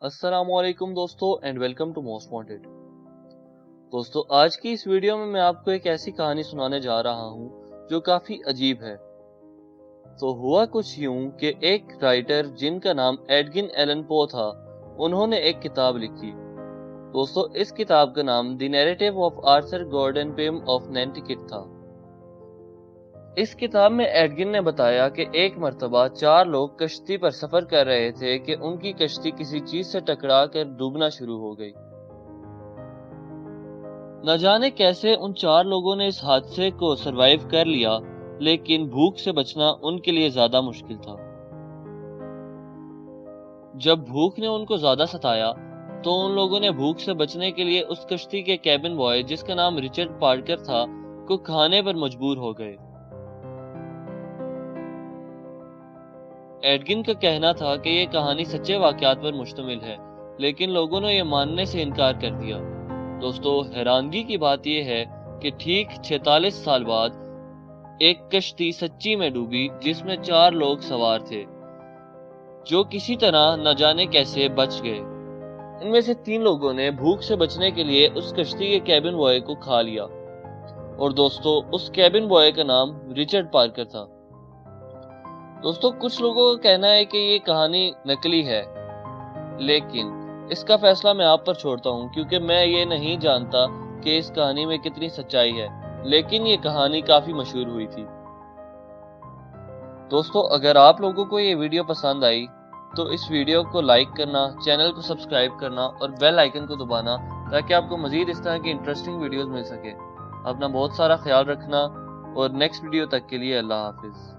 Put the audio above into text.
अस्सलाम वालेकुम दोस्तों and welcome to most wanted. दोस्तों, आज की इस वीडियो में मैं आपको एक ऐसी कहानी सुनाने जा रहा हूँ जो काफी अजीब है। तो हुआ कुछ यूं कि एक राइटर जिनका नाम एडगिन एलन पो था, उन्होंने एक किताब लिखी। दोस्तों, इस किताब का नाम the narrative of Arthur Gordon Pym of Nantucket था। इस किताब में एडगिन ने बताया कि एक मर्तबा 4 लोग कश्ती पर सफर कर रहे थे कि उनकी कश्ती किसी चीज से टकरा कर डूबना शुरू हो गई। न जाने कैसे उन 4 लोगों ने इस हादसे को सरवाइव कर लिया, लेकिन भूख से बचना उनके लिए ज्यादा मुश्किल था। जब भूख ने उनको ज्यादा सताया, तो उन लोगों ने भूख से बचने के लिए उस कश्ती के कैबिन बॉय, जिसका नाम रिचर्ड पार्कर था, को खाने पर मजबूर हो गए। एडगिन का कहना था कि ये कहानी सच्चे वाकयात पर मुश्तमिल है, लेकिन लोगों ने यह मानने से इनकार कर दिया। दोस्तों, हैरानगी की बात यह है कि ठीक 46 साल बाद एक कश्ती सच्ची में डूबी, जिसमें 4 लोग सवार थे, जो किसी तरह न जाने कैसे बच गए। इनमें से 3 लोगों ने भूख से बचने के लिए उस कश्ती के कैबिन बॉय को खा लिया, और दोस्तों, उस कैबिन बॉय का नाम रिचर्ड पार्कर था। दोस्तों, कुछ लोगों का कहना है कि ये कहानी नकली है, लेकिन इसका फैसला मैं आप पर छोड़ता हूँ, क्योंकि मैं ये नहीं जानता कि इस कहानी में कितनी सच्चाई है, लेकिन ये कहानी काफी मशहूर हुई थी। दोस्तों, अगर आप लोगों को ये वीडियो पसंद आई तो इस वीडियो को लाइक करना, चैनल को सब्सक्राइब करना और बेल आइकन को दबाना, ताकि आपको मजीद इस तरह की इंटरेस्टिंग वीडियोस मिल सके। अपना बहुत सारा ख्याल रखना, और नेक्स्ट वीडियो तक के लिए अल्लाह हाफिज।